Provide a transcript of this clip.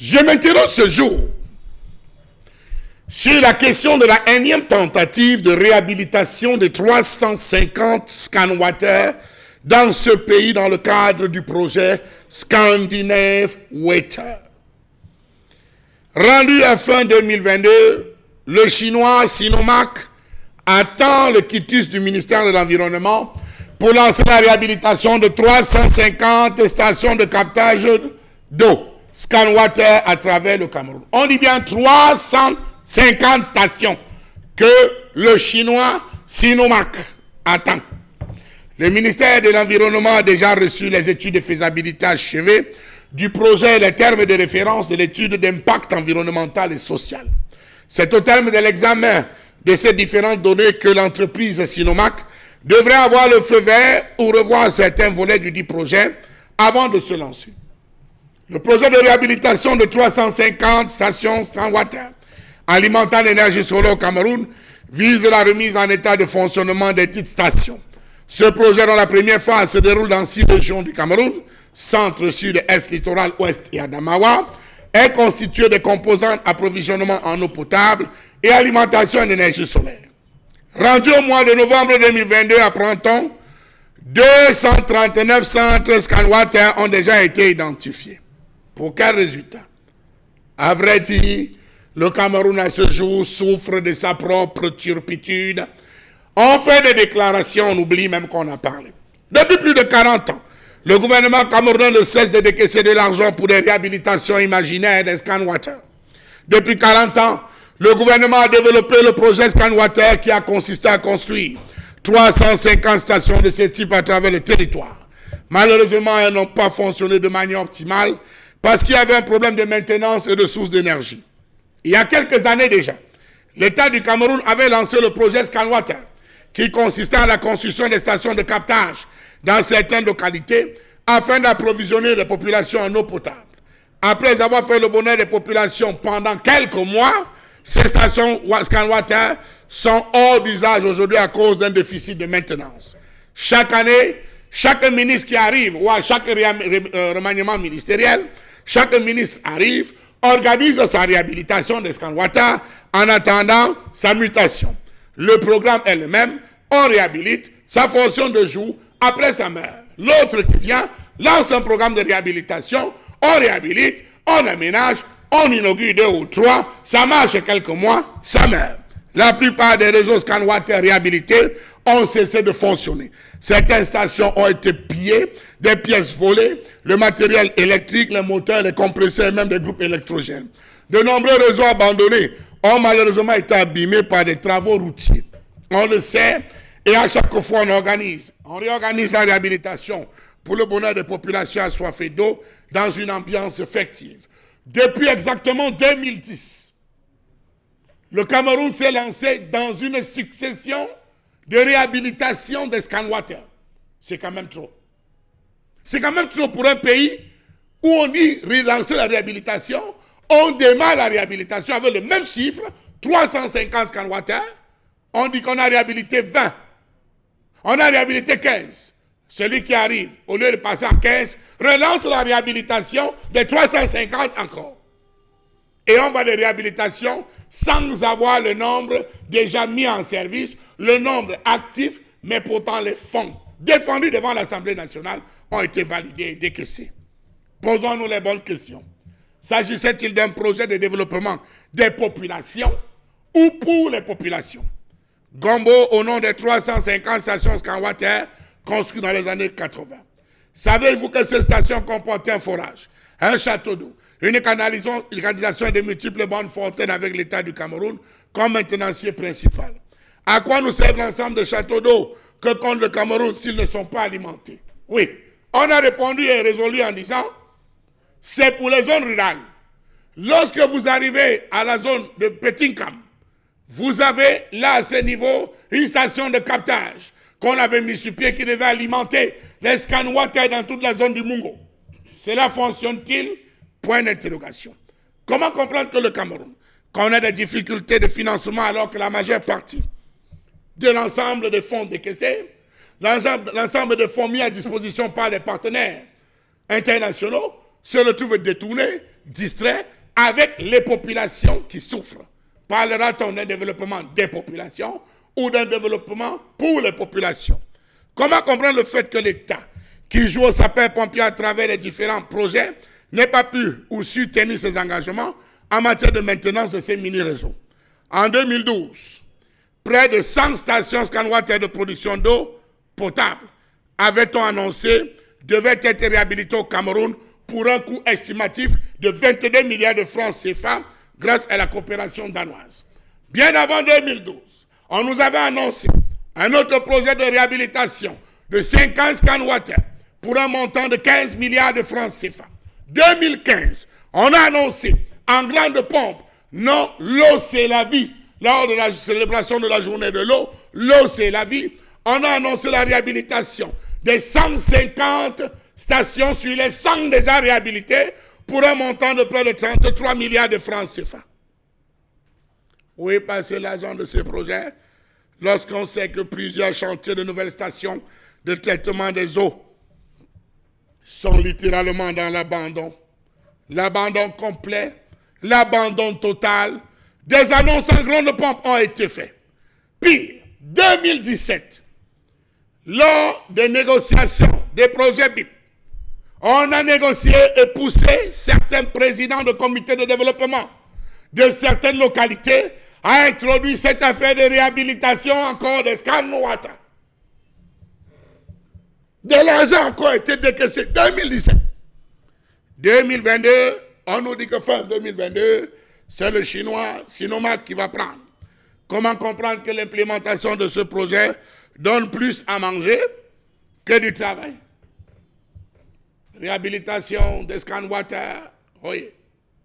Je m'interroge ce jour sur la question de la énième tentative de réhabilitation de 350 ScanWater dans ce pays dans le cadre du projet Scandinave Water. Rendu à fin 2022, le chinois Sinopharm attend le quitus du ministère de l'Environnement pour lancer la réhabilitation de 350 stations de captage d'eau, ScanWater, à travers le Cameroun. On dit bien 350 stations que le chinois Sinopharm attend. Le ministère de l'Environnement a déjà reçu les études de faisabilité achevées du projet et les termes de référence de l'étude d'impact environnemental et social. C'est au terme de l'examen de ces différentes données que l'entreprise Sinopharm devrait avoir le feu vert ou revoir certains volets du dit projet avant de se lancer. Le projet de réhabilitation de 350 stations ScanWater alimentant l'énergie solaire au Cameroun vise la remise en état de fonctionnement des petites stations. Ce projet, dont la première phase se déroule dans 6 régions du Cameroun, centre, sud, est, littoral, ouest et Adamawa, est constitué de composantes approvisionnement en eau potable et alimentation en énergie solaire. Rendu au mois de novembre 2022, apprend-on, 239 centres ScanWater ont déjà été identifiés. Pour quel résultat? À vrai dire, le Cameroun à ce jour souffre de sa propre turpitude. On fait des déclarations, on oublie même qu'on a parlé. Depuis plus de 40 ans, le gouvernement camerounais ne cesse de décaisser de l'argent pour des réhabilitations imaginaires des ScanWater. Depuis 40 ans, le gouvernement a développé le projet ScanWater qui a consisté à construire 350 stations de ce type à travers le territoire. Malheureusement, elles n'ont pas fonctionné de manière optimale parce qu'il y avait un problème de maintenance et de sources d'énergie. Il y a quelques années déjà, l'État du Cameroun avait lancé le projet ScanWater qui consistait à la construction des stations de captage dans certaines localités afin d'approvisionner les populations en eau potable. Après avoir fait le bonheur des populations pendant quelques mois, ces stations ScanWater sont hors d'usage aujourd'hui à cause d'un déficit de maintenance. Chaque année, chaque ministre qui arrive, ou à chaque remaniement ministériel, chaque ministre arrive, organise sa réhabilitation des ScanWater en attendant sa mutation. Le programme est le même, on réhabilite, ça fonctionne de jour, après ça meurt. L'autre qui vient lance un programme de réhabilitation, on réhabilite, on aménage, on inaugure 2 ou 3, ça marche quelques mois, ça meurt. La plupart des réseaux ScanWater réhabilités ont cessé de fonctionner. Certaines stations ont été pillées, des pièces volées, le matériel électrique, les moteurs, les compresseurs et même des groupes électrogènes. De nombreux réseaux abandonnés ont malheureusement été abîmés par des travaux routiers. On le sait, et à chaque fois on réorganise la réhabilitation pour le bonheur des populations assoiffées d'eau dans une ambiance effective. Depuis exactement 2010, le Cameroun s'est lancé dans une succession de réhabilitation des ScanWater. C'est quand même trop. C'est quand même trop pour un pays où on dit relancer la réhabilitation. On démarre la réhabilitation avec le même chiffre, 350 ScanWater. On dit qu'on a réhabilité 20. On a réhabilité 15. Celui qui arrive, au lieu de passer à 15, relance la réhabilitation de 350 encore. Et on va de réhabilitation sans avoir le nombre déjà mis en service, le nombre actif, mais pourtant les fonds défendus devant l'Assemblée nationale ont été validés et décaissés. Posons-nous les bonnes questions. S'agissait-il d'un projet de développement des populations ou pour les populations? Gombo, au nom des 350 stations ScanWater construites dans les années 80. Savez-vous que ces stations comportaient un forage, un château d'eau, une canalisation et de multiples bornes fontaines avec l'État du Cameroun comme maintenancier principal? À quoi nous servent l'ensemble de châteaux d'eau que compte le Cameroun s'ils ne sont pas alimentés? Oui, on a répondu et résolu en disant c'est pour les zones rurales. Lorsque vous arrivez à la zone de Petinkam, vous avez là à ce niveau une station de captage qu'on avait mis sur pied qui devait alimenter les ScanWater dans toute la zone du Mungo. Cela fonctionne-t-il? Point d'interrogation. Comment comprendre que le Cameroun connaît des difficultés de financement alors que la majeure partie de l'ensemble des fonds décaissés, l'ensemble des fonds mis à disposition par les partenaires internationaux se retrouve détourné distrait avec les populations qui souffrent. Parlera-t-on d'un développement des populations ou d'un développement pour les populations? Comment comprendre le fait que l'État, qui joue au sapeur-pompier à travers les différents projets, n'ait pas pu ou su tenir ses engagements en matière de maintenance de ces mini-réseaux? En 2012, près de 100 stations ScanWater de production d'eau potable, avait-on annoncé, devaient être réhabilitées au Cameroun pour un coût estimatif de 22 milliards de francs CFA grâce à la coopération danoise. Bien avant 2012, on nous avait annoncé un autre projet de réhabilitation de 50 ScanWater pour un montant de 15 milliards de francs CFA. 2015, on a annoncé en grande pompe, non, l'eau c'est la vie. Lors de la célébration de la journée de l'eau, l'eau c'est la vie. On a annoncé la réhabilitation des 150 stations sur les 100 déjà réhabilitées pour un montant de près de 33 milliards de francs CFA. Où est passé l'argent de ces projets lorsqu'on sait que plusieurs chantiers de nouvelles stations de traitement des eaux sont littéralement dans l'abandon? L'abandon complet, l'abandon total. Des annonces en grande pompe ont été faites. Pire, 2017, lors des négociations des projets BIP, on a négocié et poussé certains présidents de comités de développement de certaines localités à introduire cette affaire de réhabilitation encore des ScanWater. De l'argent a encore été décaissé. 2017. 2022, on nous dit que fin 2022, c'est le chinois Sinoma qui va prendre. Comment comprendre que l'implémentation de ce projet donne plus à manger que du travail? Réhabilitation des ScanWater, oui.